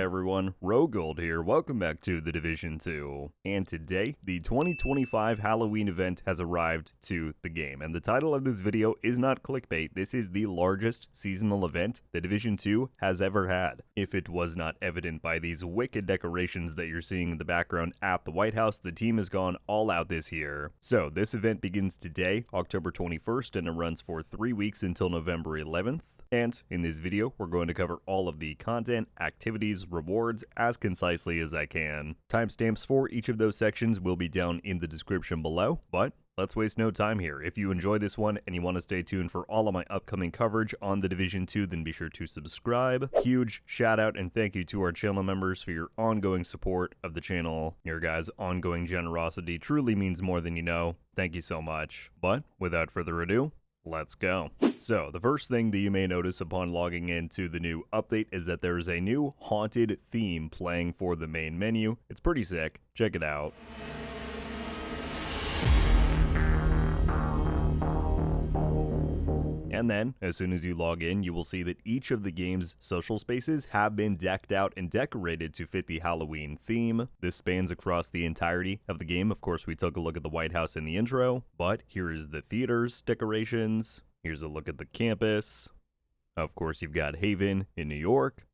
everyone, RogueGold here, welcome back to The Division 2. And today, the 2025 Halloween event has arrived to the game. And the title of this video is not clickbait, this is the largest seasonal event The Division 2 has ever had. If it was not evident by these wicked decorations that you're seeing in the background at the White House, the team has gone all out this year. So, this event begins today, October 21st, and it runs for 3 weeks until November 11th. And in this video, we're going to cover all of the content, activities, rewards as concisely as I can. Timestamps for each of those sections will be down in the description below, but let's waste no time here. If you enjoy this one and you want to stay tuned for all of my upcoming coverage on The Division 2, then be sure to subscribe. Huge shout out and thank you to our channel members for your ongoing support of the channel. Your guys' ongoing generosity truly means more than you know. Thank you so much. But without further ado, let's go. So, the first thing that you may notice upon logging into the new update is that there is a new haunted theme playing for the main menu. It's pretty sick. Check it out. And then, as soon as you log in, you will see that each of the game's social spaces have been decked out and decorated to fit the Halloween theme. This spans across the entirety of the game. Of course, we took a look at the White House in the intro, but here is the theater's decorations. Here's a look at the campus. Of course, you've got Haven in New York.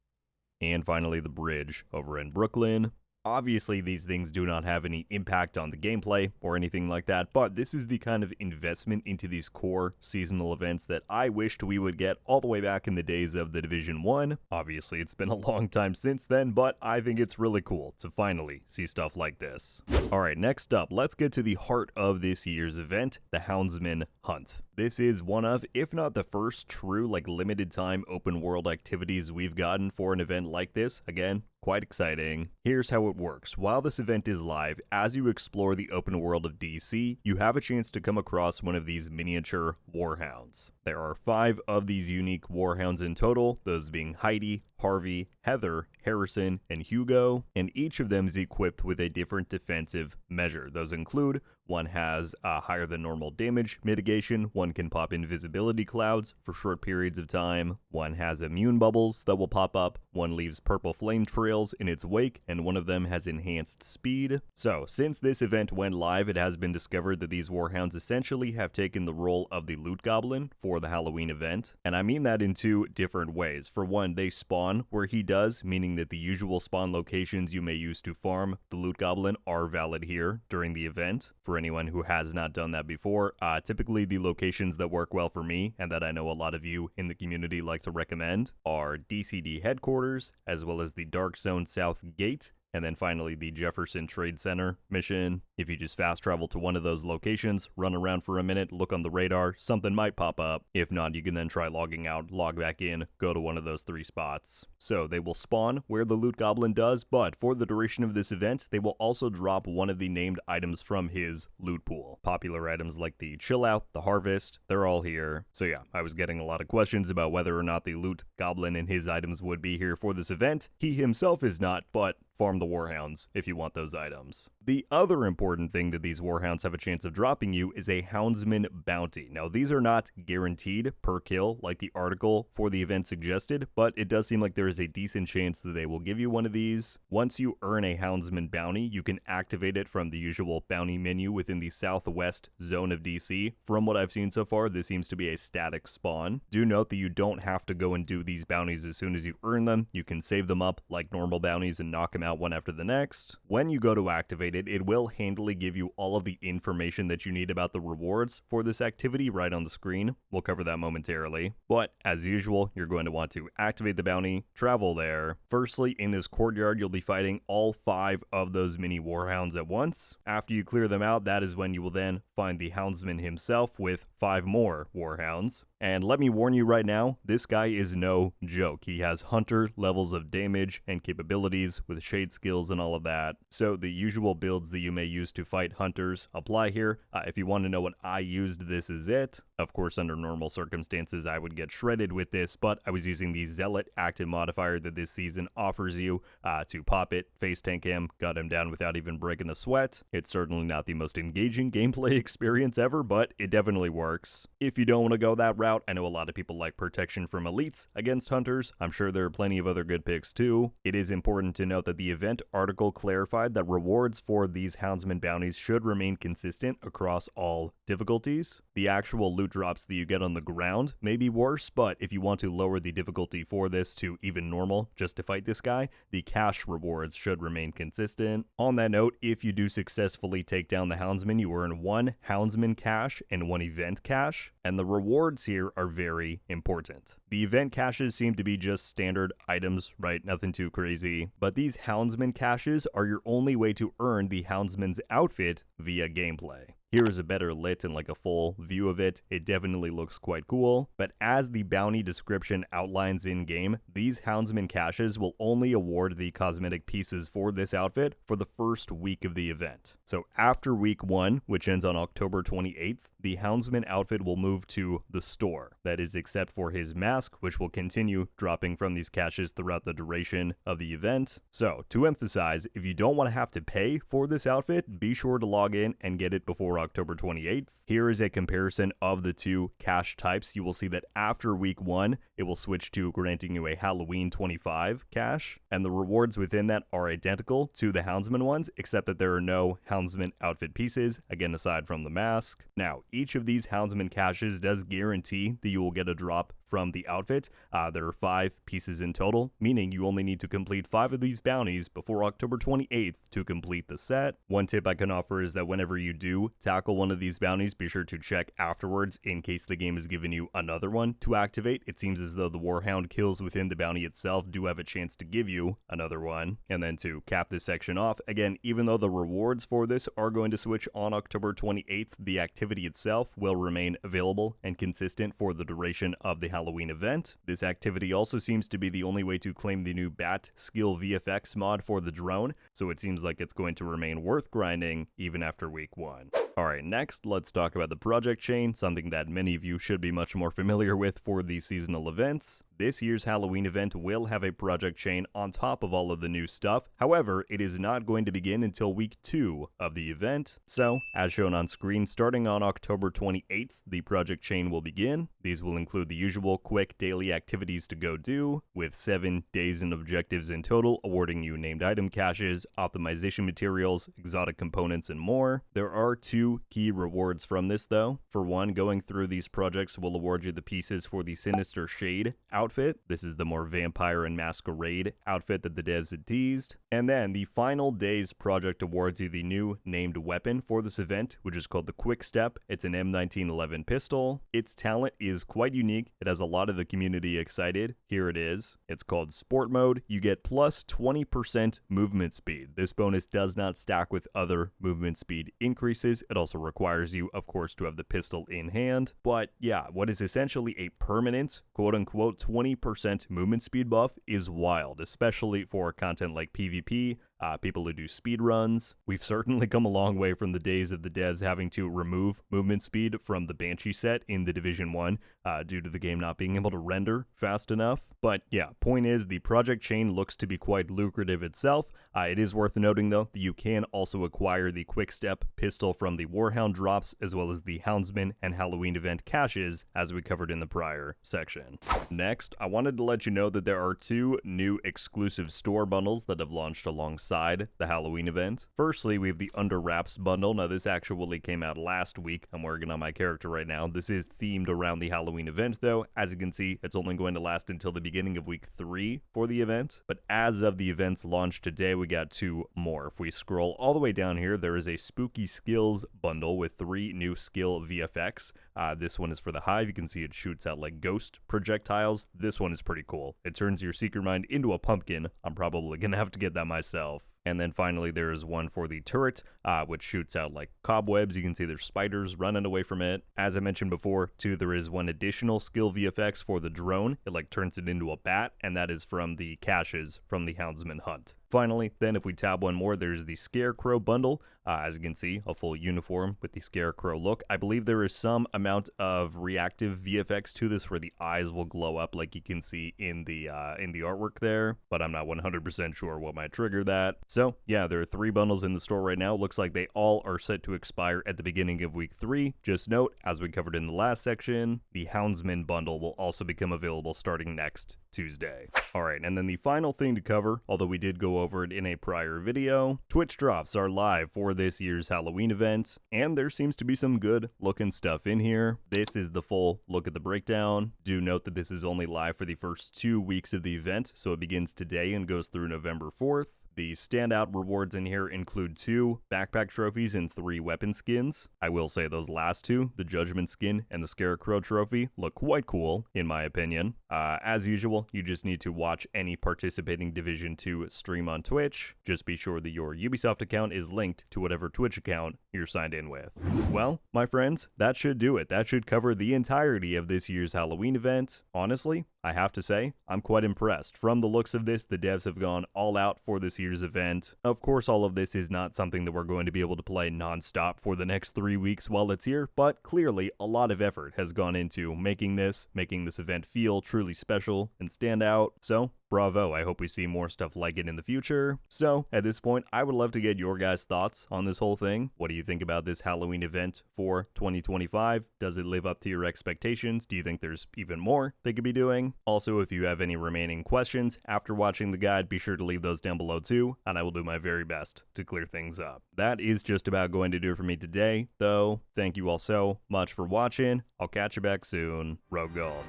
And finally, the bridge over in Brooklyn. Obviously, these things do not have any impact on the gameplay or anything like that, but this is the kind of investment into these core seasonal events that I wished we would get all the way back in the days of The Division 1. Obviously, it's been a long time since then, but I think it's really cool to finally see stuff like this. Alright, next up, let's get to the heart of this year's event, the Houndsman Hunt. This is one of, if not the first true, limited time open world activities we've gotten for an event like this. Again, quite exciting. Here's how it works. While this event is live, as you explore the open world of DC, you have a chance to come across one of these miniature warhounds. There are 5 of these unique warhounds in total, those being Heidi, Harvey, Heather, Harrison, and Hugo, and each of them is equipped with a different defensive measure. Those include, one has a higher than normal damage mitigation, one can pop invisibility clouds for short periods of time, one has immune bubbles that will pop up, one leaves purple flame trails in its wake, and one of them has enhanced speed. So, since this event went live, it has been discovered that these warhounds essentially have taken the role of the loot goblin for the Halloween event, and I mean that in 2 different ways. For one, they spawn where he does, meaning that the usual spawn locations you may use to farm the loot goblin are valid here during the event. For anyone who has not done that before, typically the locations that work well for me, and that I know a lot of you in the community like to recommend, are DCD headquarters, as well as the Dark Zone South Gate, and then finally the Jefferson Trade Center mission. If you just fast travel to one of those locations, run around for a minute, look on the radar, something might pop up. If not, you can then try logging out, log back in, go to one of those 3 spots. So they will spawn where the loot goblin does, but for the duration of this event, they will also drop one of the named items from his loot pool. Popular items like the Chill Out, the Harvest, they're all here. So yeah, I was getting a lot of questions about whether or not the loot goblin and his items would be here for this event. He himself is not, but farm the warhounds if you want those items. The other important thing that these warhounds have a chance of dropping you is a Houndsman bounty. Now, these are not guaranteed per kill like the article for the event suggested, but it does seem like there is a decent chance that they will give you one of these. Once you earn a Houndsman bounty, you can activate it from the usual bounty menu within the southwest zone of DC. From what I've seen so far, this seems to be a static spawn. Do note that you don't have to go and do these bounties as soon as you earn them. You can save them up like normal bounties and knock them out one after the next. When you go to activate it will handily give you all of the information that you need about the rewards for this activity right on the screen. We'll cover that momentarily. But as usual, you're going to want to activate the bounty, travel there. Firstly, in this courtyard, you'll be fighting all 5 of those mini warhounds at once. After you clear them out, that is when you will then find the Houndsman himself with 5 more warhounds. And let me warn you right now, this guy is no joke. He has hunter levels of damage and capabilities with shape shade skills and all of that. So the usual builds that you may use to fight hunters apply here. If you want to know what I used, this is it. Of course, under normal circumstances, I would get shredded with this, but I was using the Zealot active modifier that this season offers you to pop it, face tank him, got him down without even breaking a sweat. It's certainly not the most engaging gameplay experience ever, but it definitely works. If you don't want to go that route, I know a lot of people like protection from elites against hunters. I'm sure there are plenty of other good picks too. It is important to note that the event article clarified that rewards for these Houndsman bounties should remain consistent across all difficulties. The actual loot drops that you get on the ground may be worse, but if you want to lower the difficulty for this to even normal just to fight this guy, the cash rewards should remain consistent. On that note, if you do successfully take down the Houndsman, you earn 1 Houndsman cash and 1 event cash, and the rewards here are very important. The event caches seem to be just standard items, right? Nothing too crazy, but these Houndsman caches are your only way to earn the Houndsman's outfit via gameplay. Here is a better lit and like a full view of it. It definitely looks quite cool, but as the bounty description outlines in game, these Houndsman caches will only award the cosmetic pieces for this outfit for the first week of the event. So after week 1, which ends on October 28th, the Houndsman outfit will move to the store. That is except for his mask, which will continue dropping from these caches throughout the duration of the event. So to emphasize, if you don't want to have to pay for this outfit, be sure to log in and get it before October 28th. Here is a comparison of the two cache types. You will see that after week 1, it will switch to granting you a Halloween 25 cache, and the rewards within that are identical to the Houndsman ones, except that there are no Houndsman outfit pieces, again aside from the mask. Now, each of these Houndsman caches does guarantee that you will get a drop from the outfit. There are 5 pieces in total, meaning you only need to complete 5 of these bounties before October 28th to complete the set. One tip I can offer is that whenever you do tackle one of these bounties, be sure to check afterwards in case the game has given you another one to activate. It seems as though the Warhound kills within the bounty itself do have a chance to give you another one. And then to cap this section off, again, even though the rewards for this are going to switch on October 28th, the activity itself will remain available and consistent for the duration of the Halloween event. This activity also seems to be the only way to claim the new Bat Skill VFX mod for the drone, so it seems like it's going to remain worth grinding even after week 1. Alright, next let's talk about the project chain, something that many of you should be much more familiar with for these seasonal events. This year's Halloween event will have a project chain on top of all of the new stuff. However, it is not going to begin until week 2 of the event. So, as shown on screen, starting on October 28th, the project chain will begin. These will include the usual quick daily activities to go do, with 7 days and objectives in total, awarding you named item caches, optimization materials, exotic components, and more. There are 2 key rewards from this though. For one, going through these projects will award you the pieces for the Sinister Shade outfit. This is the more vampire and masquerade outfit that the devs had teased. And then the final day's project awards you the new named weapon for this event, which is called the Quick Step. It's an M1911 pistol. Its talent is quite unique. It has a lot of the community excited. Here it is. It's called Sport Mode. You get plus 20% movement speed. This bonus does not stack with other movement speed increases. It also requires you, of course, to have the pistol in hand. But yeah, what is essentially a permanent, quote-unquote, 20% movement speed buff is wild, especially for content like PvP, people who do speed runs. We've certainly come a long way from the days of the devs having to remove movement speed from the Banshee set in the Division 1 due to the game not being able to render fast enough. But yeah, point is, the project chain looks to be quite lucrative itself. It is worth noting though that you can also acquire the Quick Step pistol from the Warhound drops, as well as the Houndsman and Halloween event caches, as we covered in the prior section. Next, I wanted to let you know that there are 2 new exclusive store bundles that have launched alongside the Halloween event. Firstly, we have the Under Wraps bundle. Now, this actually came out last week. I'm working on my character right now. This is themed around the Halloween event, though. As you can see, it's only going to last until the beginning of week 3 for the event. But as of the event's launch today, we got 2 more. If we scroll all the way down here, there is a Spooky Skills bundle with 3 new skill VFX. This one is for the Hive. You can see it shoots out like ghost projectiles. This one is pretty cool. It turns your Seeker Mind into a pumpkin. I'm probably gonna have to get that myself. And then finally, there is one for the turret, which shoots out like cobwebs. You can see there's spiders running away from it. As I mentioned before, too, there is one additional skill VFX for the drone. It like turns it into a bat, and that is from the caches from the Houndsman hunt. Finally, then if we tab one more, there's the Scarecrow bundle. As you can see, a full uniform with the Scarecrow look. I believe there is some amount of reactive VFX to this where the eyes will glow up like you can see in the artwork there, but I'm not 100% sure what might trigger that. So yeah, there are 3 bundles in the store right now. Looks like they all are set to expire at the beginning of week 3. Just note, as we covered in the last section, the Houndsman bundle will also become available starting next Tuesday. Alright, and then the final thing to cover, although we did go over it in a prior video, Twitch drops are live for this year's Halloween event, and there seems to be some good looking stuff in here. This is the full look at the breakdown. Do note that this is only live for the first 2 weeks of the event, so it begins today and goes through November 4th. The standout rewards in here include 2 backpack trophies and 3 weapon skins. I will say those last 2, the Judgment skin and the Scarecrow trophy, look quite cool, in my opinion. As usual, you just need to watch any participating Division 2 stream on Twitch. Just be sure that your Ubisoft account is linked to whatever Twitch account you're signed in with. Well, my friends, that should do it. That should cover the entirety of this year's Halloween event. Honestly, I have to say, I'm quite impressed. From the looks of this, the devs have gone all out for this year's event. Of course, all of this is not something that we're going to be able to play non-stop for the next 3 weeks while it's here, but clearly a lot of effort has gone into making this event feel truly special and stand out. So, bravo, I hope we see more stuff like it in the future. So, at this point, I would love to get your guys' thoughts on this whole thing. What do you think about this Halloween event for 2025? Does it live up to your expectations? Do you think there's even more they could be doing? Also, if you have any remaining questions after watching the guide, be sure to leave those down below too, and I will do my very best to clear things up. That is just about going to do it for me today, though. Thank you all so much for watching. I'll catch you back soon. RogueGold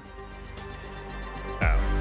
out.